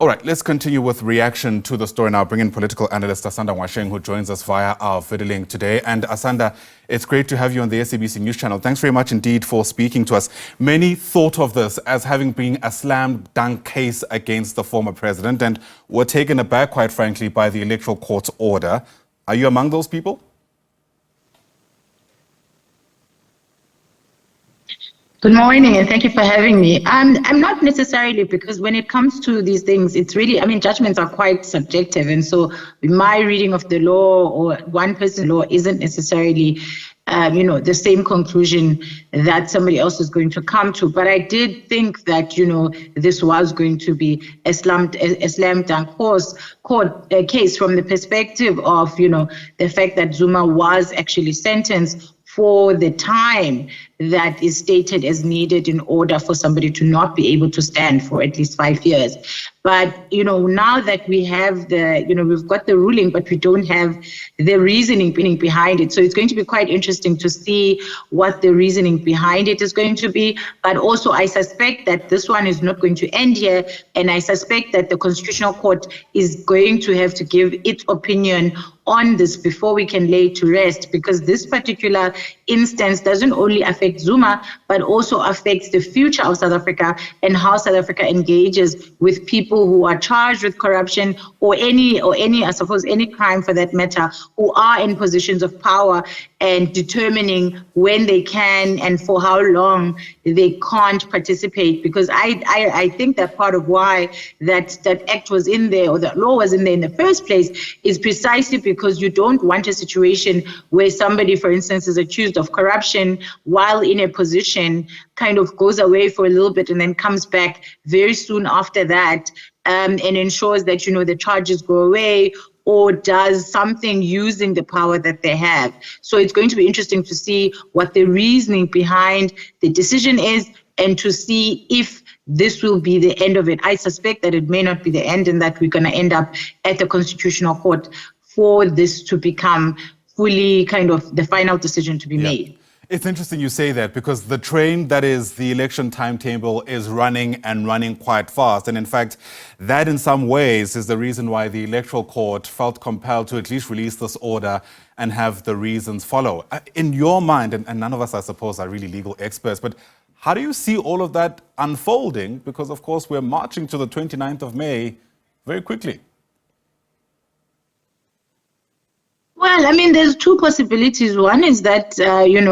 All right, let's continue with reaction to the story now. Bring in political analyst Asanda Ngoasheng, who joins us via our video link today. And Asanda, it's great to have you on the SABC News channel. Thanks very much indeed for speaking to us. Many thought of this as having been a slam dunk case against the former president and were taken aback, quite frankly, by the Electoral Court's order. Are you among those people? Good morning, and thank you for having me. I'm not necessarily, because when it comes to these things, it's really, judgments are quite subjective. And so my reading of the law or one person's law isn't necessarily, the same conclusion that somebody else is going to come to. But I did think that, this was going to be a slam dunk court case from the perspective of, the fact that Zuma was actually sentenced for the time that is stated as needed in order for somebody to not be able to stand for at least 5 years. But, now that we have we've got the ruling, but we don't have the reasoning behind it. So it's going to be quite interesting to see what the reasoning behind it is going to be. But also, I suspect that this one is not going to end here. And I suspect that the Constitutional Court is going to have to give its opinion on this before we can lay it to rest, because this particular instance doesn't only affect Zuma, but also affects the future of South Africa and how South Africa engages with people who are charged with corruption or any, I suppose, any crime for that matter, who are in positions of power, and determining when they can and for how long they can't participate. Because I think that part of why that act was in there, or that law was in there in the first place, is precisely because you don't want a situation where somebody, for instance, is accused of corruption while in a position, kind of goes away for a little bit and then comes back very soon after that, and ensures that, the charges go away, or does something using the power that they have. So it's going to be interesting to see what the reasoning behind the decision is, and to see if this will be the end of it. I suspect that it may not be the end, and that we're going to end up at the Constitutional Court for this to become fully kind of the final decision to be made. It's interesting you say that, because the train that is the election timetable is running quite fast. And in fact, that in some ways is the reason why the Electoral Court felt compelled to at least release this order and have the reasons follow. In your mind, and none of us, I suppose, are really legal experts, but how do you see all of that unfolding? Because, of course, we're marching to the 29th of May very quickly. Well, there's two possibilities. One is that,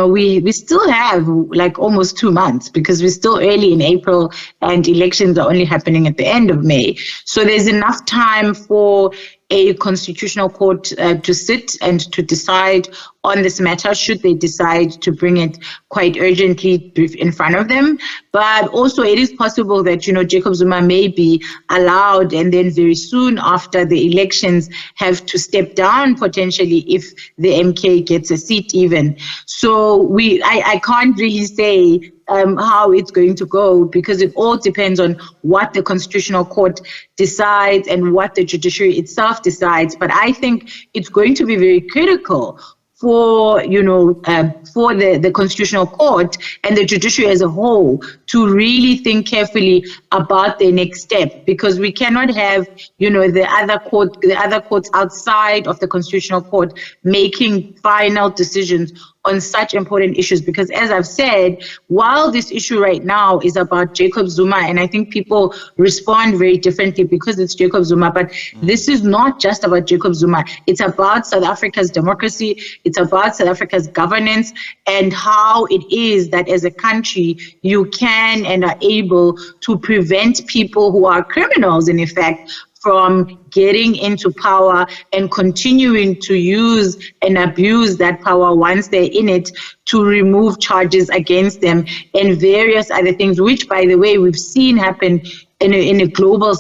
we still have like almost 2 months, because we're still early in April and elections are only happening at the end of May. So there's enough time for a Constitutional Court to sit and to decide on this matter, should they decide to bring it quite urgently in front of them. But also it is possible that, Jacob Zuma may be allowed, and then very soon after the elections have to step down potentially if the MK gets a seat even. So I can't really say how it's going to go, because it all depends on what the Constitutional Court decides and what the judiciary itself decides. But I think it's going to be very critical for the Constitutional Court and the judiciary as a whole to really think carefully about their next step, because we cannot have the other courts outside of the Constitutional Court making final decisions on such important issues. Because as I've said, while this issue right now is about Jacob Zuma, and I think people respond very differently because it's Jacob Zuma, but this is not just about Jacob Zuma. It's about South Africa's democracy. It's about South Africa's governance, and how it is that as a country you can and are able to prevent people who are criminals, in effect, from getting into power and continuing to use and abuse that power once they're in it, to remove charges against them and various other things, which, by the way, we've seen happen in a global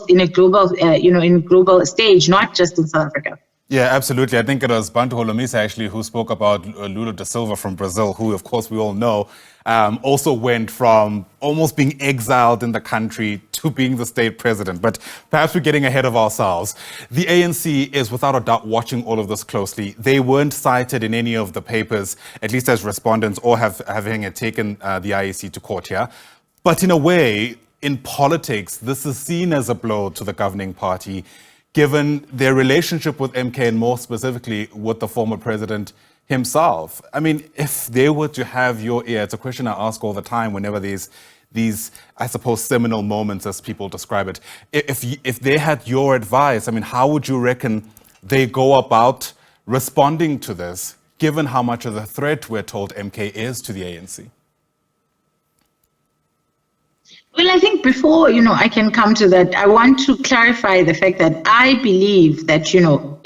stage, not just in South Africa. Yeah, absolutely. I think it was Bantu Holomisa actually who spoke about Lula da Silva from Brazil, who, of course, we all know, also went from almost being exiled in the country to being the state president. But perhaps we're getting ahead of ourselves. The ANC is without a doubt watching all of this closely. They weren't cited in any of the papers, at least as respondents, or having taken the IEC to court here. But in a way, in politics, this is seen as a blow to the governing party, given their relationship with MK and more specifically with the former president himself. I mean, if they were to have your ear, it's a question I ask all the time whenever these, I suppose, seminal moments, as people describe it. If they had your advice, I mean, how would you reckon they go about responding to this, given how much of a threat we're told MK is to the ANC? Well, I think before, I can come to that, I want to clarify the fact that I believe that,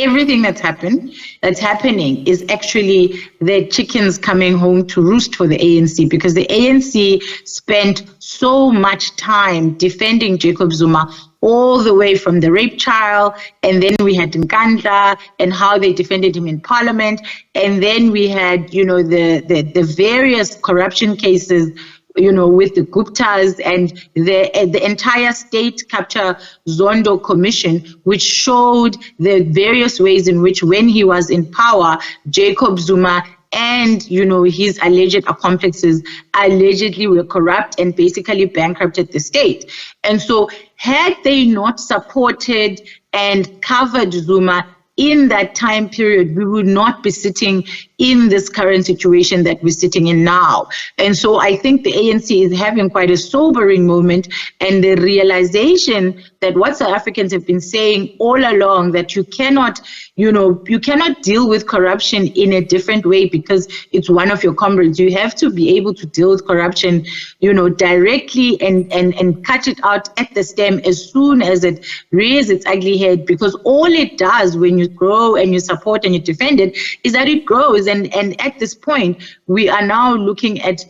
everything that's happening is actually the chickens coming home to roost for the ANC, because the ANC spent so much time defending Jacob Zuma all the way from the rape trial, and then we had Nkandla and how they defended him in parliament, and then we had, the various corruption cases, with the Guptas and the entire state capture Zondo commission, which showed the various ways in which, when he was in power, Jacob Zuma and, his alleged accomplices allegedly were corrupt and basically bankrupted the state. And so had they not supported and covered Zuma in that time period, we would not be sitting in this current situation that we're sitting in now. And so I think the ANC is having quite a sobering moment, and the realization that what South Africans have been saying all along, that you cannot deal with corruption in a different way because it's one of your comrades. You have to be able to deal with corruption, directly and cut it out at the stem as soon as it rears its ugly head, because all it does when you grow and you support and you defend it is that it grows. And at this point, we are now looking at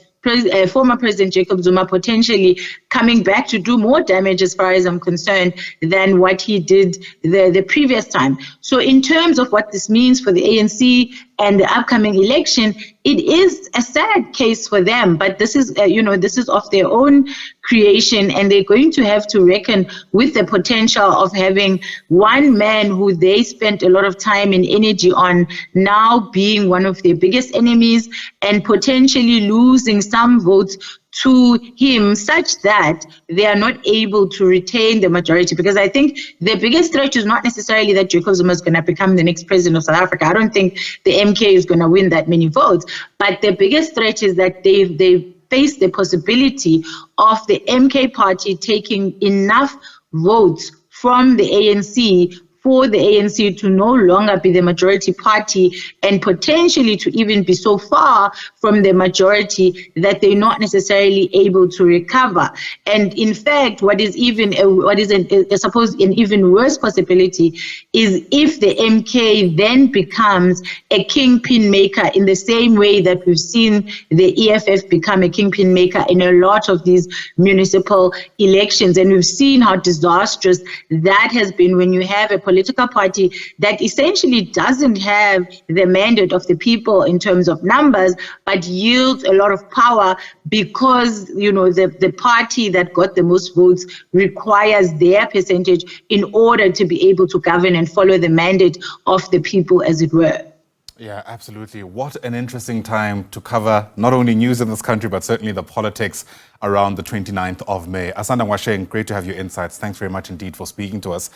former President Jacob Zuma potentially coming back to do more damage, as far as I'm concerned, than what he did the previous time. So in terms of what this means for the ANC and the upcoming election, it is a sad case for them, but this is, this is of their own creation, and they're going to have to reckon with the potential of having one man who they spent a lot of time and energy on now being one of their biggest enemies and potentially losing some votes to him, such that they are not able to retain the majority. Because I think the biggest threat is not necessarily that Jacob Zuma is going to become the next president of South Africa. I don't think the MK is going to win that many votes. But the biggest threat is that they face the possibility of the MK party taking enough votes from the ANC for the ANC to no longer be the majority party, and potentially to even be so far from the majority that they're not necessarily able to recover. And in fact, what is I suppose an even worse possibility is if the MK then becomes a kingpin maker, in the same way that we've seen the EFF become a kingpin maker in a lot of these municipal elections. And we've seen how disastrous that has been when you have a political party that essentially doesn't have the mandate of the people in terms of numbers, but yields a lot of power because, the party that got the most votes requires their percentage in order to be able to govern and follow the mandate of the people, as it were. Yeah, absolutely. What an interesting time to cover not only news in this country, but certainly the politics around the 29th of May. Asanda Ngoasheng, great to have your insights. Thanks very much indeed for speaking to us.